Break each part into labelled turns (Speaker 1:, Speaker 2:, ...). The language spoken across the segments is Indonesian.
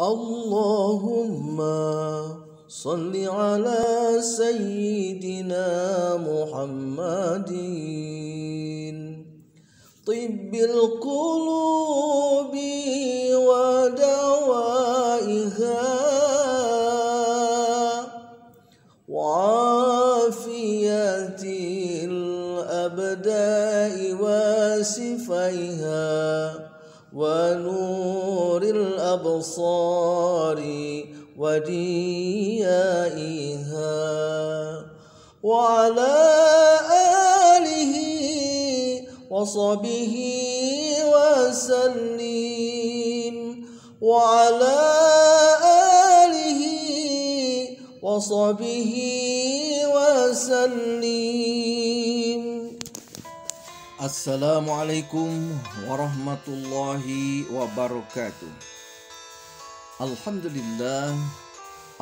Speaker 1: Allahumma salli ala sayyidina Muhammadin tibbil qulubi wa dawaiha wa afiyatil abda'i wa sifaiha wa nuril absari wa diyaiha wa ala alihi wa sahbihi wa sallim wa ala alihi wa sahbihi wa sallim. Assalamualaikum warahmatullahi wabarakatuh. Alhamdulillah,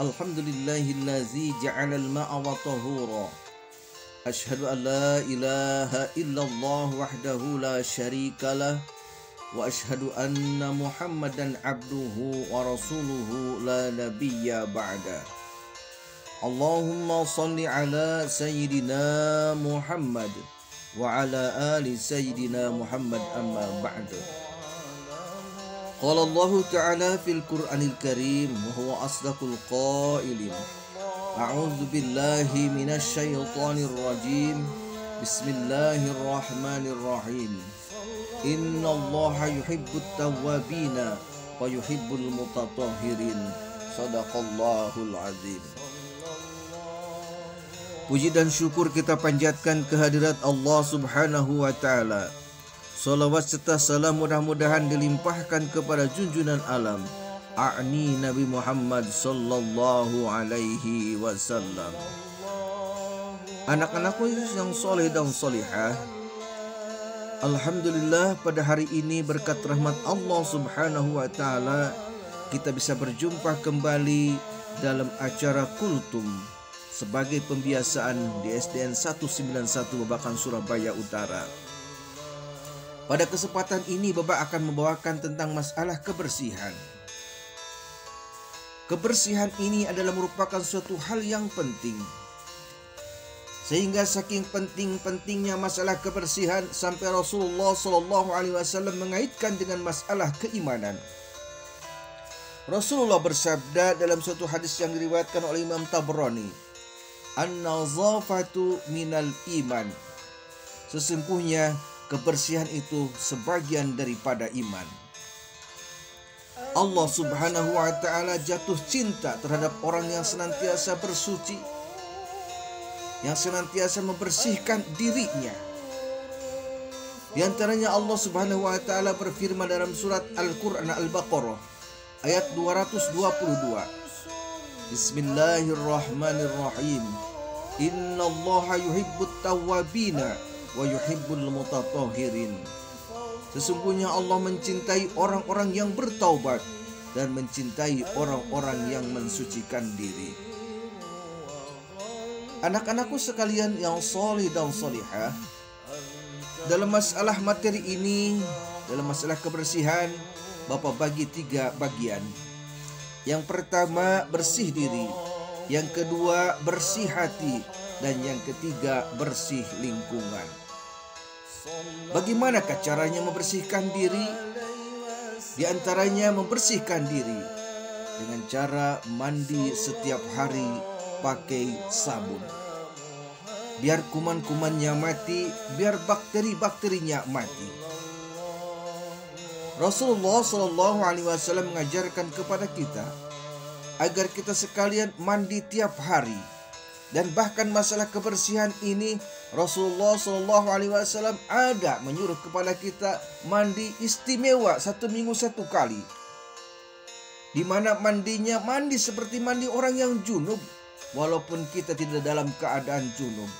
Speaker 1: alhamdulillahillazi ja'alal ma'a wa tahura. Ashhadu an la ilaha illallah wahdahu la syarikalah wa ashhadu anna Muhammadan abduhu wa rasuluhu la nabiyya ba'da. Allahumma salli ala sayyidina Muhammad wa ala ali sayyidina Muhammad amma ba'du. Qala Allah ta'ala fil Qur'anil Karim wa huwa asdaqul qailin. A'udzu billahi minasy syaithanir rajim. Bismillahirrahmanirrahim. Innallaha yuhibbut tawwabina wa yuhibbul mutatahhirin. Shadaqallahul azim. Puji dan syukur kita panjatkan kehadirat Allah Subhanahu wa ta'ala. Salawat serta salam mudah-mudahan dilimpahkan kepada junjungan alam, a'ni Nabi Muhammad sallallahu alaihi wasallam. Anak-anakku yang soleh dan solihah, alhamdulillah pada hari ini berkat rahmat Allah Subhanahu wa ta'ala kita bisa berjumpa kembali dalam acara Kultum sebagai pembiasaan di SDN 191 Babakan Surabaya Utara. Pada kesempatan ini Bapak akan membawakan tentang masalah kebersihan. Kebersihan ini adalah merupakan suatu hal yang penting. Sehingga saking pentingnya masalah kebersihan sampai Rasulullah SAW mengaitkan dengan masalah keimanan. Rasulullah bersabda dalam suatu hadis yang diriwayatkan oleh Imam Tabrani, an-nazafatu minal iman. Sesungguhnya kebersihan itu sebagian daripada iman. Allah Subhanahu wa ta'ala jatuh cinta terhadap orang yang senantiasa bersuci, yang senantiasa membersihkan dirinya. Di antaranya Allah Subhanahu wa ta'ala berfirman dalam surat Al-Quran Al-Baqarah ayat 222. Bismillahirrahmanirrahim. Innallaha yuhibbut tawwabina wa yuhibbul mutatahhirin. Sesungguhnya Allah mencintai orang-orang yang bertaubat dan mencintai orang-orang yang mensucikan diri. Anak-anakku sekalian yang soleh dan solihah, dalam masalah materi ini, dalam masalah kebersihan, Bapak bagi 3 bagian. Yang pertama bersih diri, yang kedua bersih hati, dan yang ketiga bersih lingkungan. Bagaimanakah caranya membersihkan diri? Di antaranya membersihkan diri dengan cara mandi setiap hari pakai sabun. Biar kuman-kumannya mati, biar bakteri-bakterinya mati. Rasulullah SAW mengajarkan kepada kita agar kita sekalian mandi tiap hari. Dan bahkan masalah kebersihan ini Rasulullah SAW ada menyuruh kepada kita mandi istimewa 1 minggu 1 kali. Di mana mandinya mandi seperti mandi orang yang junub, walaupun kita tidak dalam keadaan junub.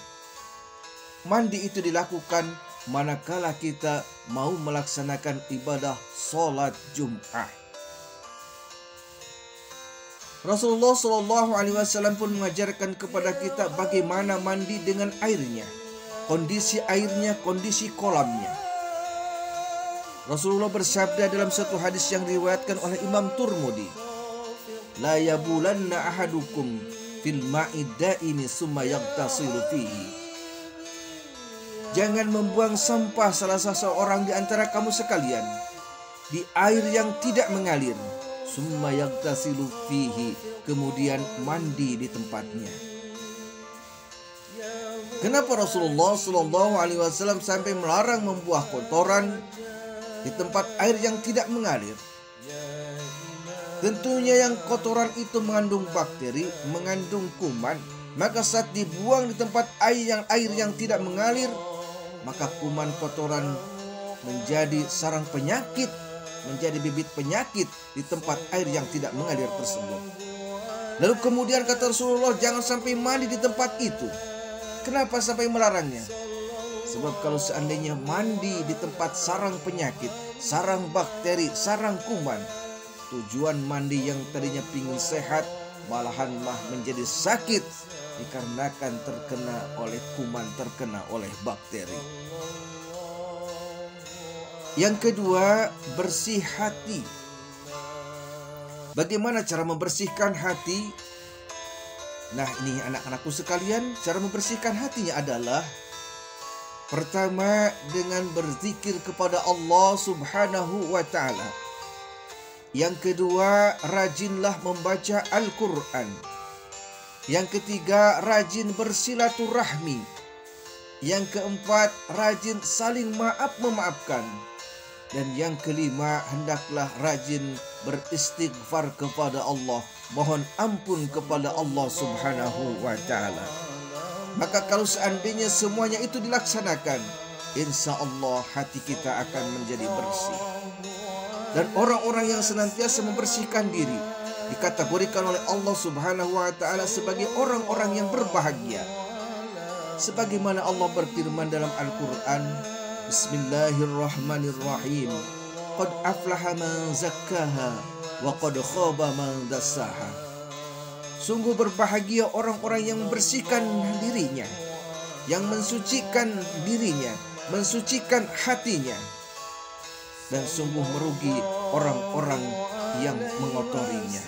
Speaker 1: Mandi itu dilakukan manakala kita mau melaksanakan ibadah sholat Jum'ah. Rasulullah SAW pun mengajarkan kepada kita bagaimana mandi dengan airnya, kondisi airnya, kondisi kolamnya. Rasulullah bersabda dalam satu hadis yang diriwayatkan oleh Imam Turmudi, la yabulanna ahadukum fil ma'id daimi summa yaghtasilu fihi. Jangan membuang sampah salah seseorang di antara kamu sekalian di air yang tidak mengalir, summa yaghtasilu fihi, kemudian mandi di tempatnya. Kenapa Rasulullah Shallallahu Alaihi Wasallam sampai melarang membuang kotoran di tempat air yang tidak mengalir? Tentunya yang kotoran itu mengandung bakteri, mengandung kuman. Maka saat dibuang di tempat air yang tidak mengalir, maka kuman kotoran menjadi sarang penyakit, menjadi bibit penyakit di tempat air yang tidak mengalir tersebut. Lalu kemudian kata Rasulullah, jangan sampai mandi di tempat itu. Kenapa sampai melarangnya? Sebab kalau seandainya mandi di tempat sarang penyakit, sarang bakteri, sarang kuman, tujuan mandi yang tadinya pingin sehat malahan menjadi sakit dikarenakan terkena oleh kuman, terkena oleh bakteri. Yang kedua, bersih hati. Bagaimana cara membersihkan hati? Nah, ini anak-anakku sekalian, cara membersihkan hatinya adalah pertama dengan berzikir kepada Allah Subhanahu wa ta'ala. Yang kedua, rajinlah membaca Al-Quran. Yang ketiga, rajin bersilaturahmi. Yang keempat, rajin saling maaf-memaafkan. Dan yang kelima, hendaklah rajin beristighfar kepada Allah, mohon ampun kepada Allah Subhanahu wa ta'ala. Maka kalau seandainya semuanya itu dilaksanakan, insya Allah hati kita akan menjadi bersih. Dan orang-orang yang senantiasa membersihkan diri dikategorikan oleh Allah Subhanahu wa ta'ala sebagai orang-orang yang berbahagia. Sebagaimana Allah berfirman dalam Al-Quran, Bismillahirrahmanirrahim, qad aflaha man zakkaha wa qad khaba man dassaha. Sungguh berbahagia orang-orang yang membersihkan dirinya, yang mensucikan dirinya, mensucikan hatinya. Dan sungguh merugi orang-orang yang mengotorinya.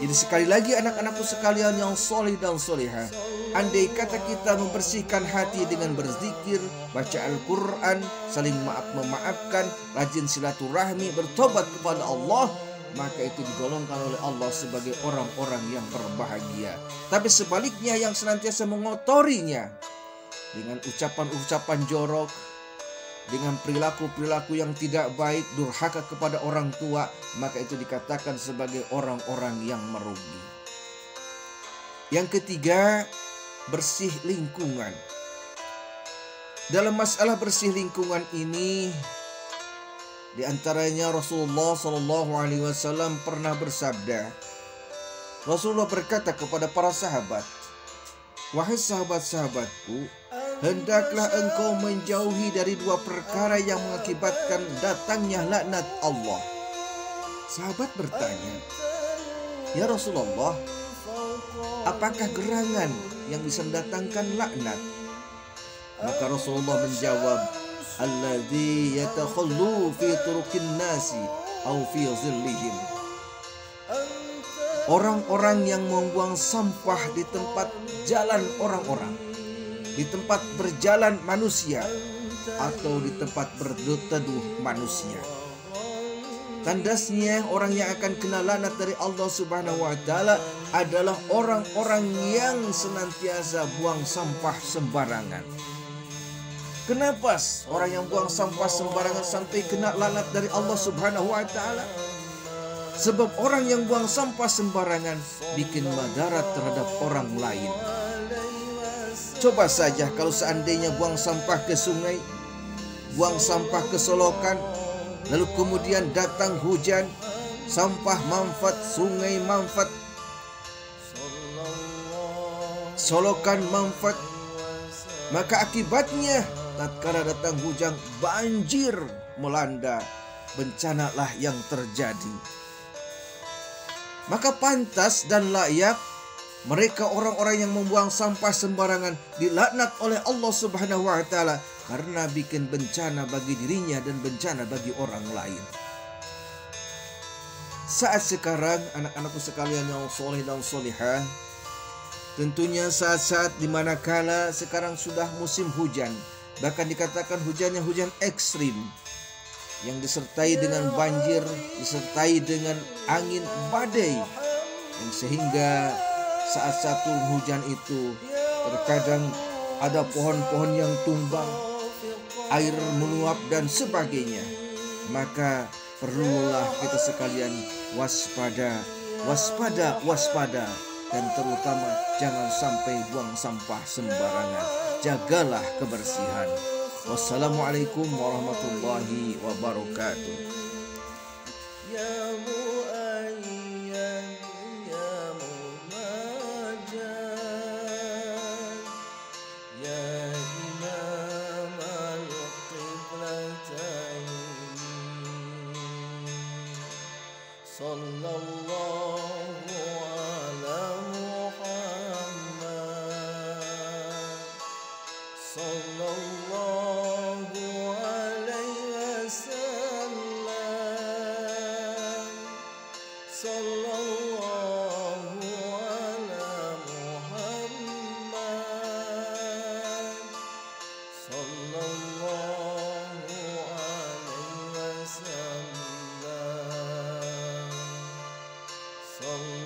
Speaker 1: Jadi sekali lagi anak-anakku sekalian yang soleh dan solehah, andai kata kita membersihkan hati dengan berzikir, baca Al-Quran, saling memaafkan, rajin silaturahmi, bertobat kepada Allah, maka itu digolongkan oleh Allah sebagai orang-orang yang berbahagia. Tapi sebaliknya yang senantiasa mengotorinya dengan ucapan-ucapan jorok, dengan perilaku-perilaku yang tidak baik, durhaka kepada orang tua, maka itu dikatakan sebagai orang-orang yang merugi. Yang ketiga, bersih lingkungan. Dalam masalah bersih lingkungan ini, di antaranya Rasulullah Shallallahu Alaihi Wasallam pernah bersabda. Rasulullah berkata kepada para sahabat, "Wahai sahabat-sahabatku, hendaklah engkau menjauhi dari dua perkara yang mengakibatkan datangnya laknat Allah." Sahabat bertanya, "Ya Rasulullah, apakah gerangan yang bisa mendatangkan laknat?" Maka Rasulullah menjawab, "Alladzi yatakhallu fi turuqin nasi au fi zillihim." Orang-orang yang membuang sampah di tempat jalan orang-orang, di tempat berjalan manusia, atau di tempat berteduh manusia. Tandasnya orang yang akan kena laknat dari Allah Subhanahu wa ta'ala adalah orang-orang yang senantiasa buang sampah sembarangan. Kenapa orang yang buang sampah sembarangan sampai kena laknat dari Allah Subhanahu wa ta'ala? Sebab orang yang buang sampah sembarangan bikin madarat terhadap orang lain. Coba saja kalau seandainya buang sampah ke sungai, buang sampah ke solokan, lalu kemudian datang hujan, sampah mampet, sungai mampet, solokan mampet, maka akibatnya tatkala datang hujan, banjir melanda, bencanalah yang terjadi. Maka pantas dan layak mereka orang-orang yang membuang sampah sembarangan dilaknat oleh Allah Subhanahu wa ta'ala karena bikin bencana bagi dirinya dan bencana bagi orang lain. saat sekarang anak-anakku sekalian yang soleh dan solihah, tentunya saat-saat dimana kala sekarang sudah musim hujan, bahkan dikatakan hujannya hujan ekstrim yang disertai dengan banjir, disertai dengan angin badai, yang sehingga saat-saat turun hujan itu terkadang ada pohon-pohon yang tumbang, air meluap dan sebagainya. Maka perlulah kita sekalian waspada, waspada, waspada, dan terutama jangan sampai buang sampah sembarangan. Jagalah kebersihan. Wassalamualaikum warahmatullahi wabarakatuh. Ya mu'ayyan ya mumajan ya imam al-qiblatain sallallahu ala Muhammad sallallahu alaihi wasallam sallallahu ala Muhammad sallallahu alaihi wasallam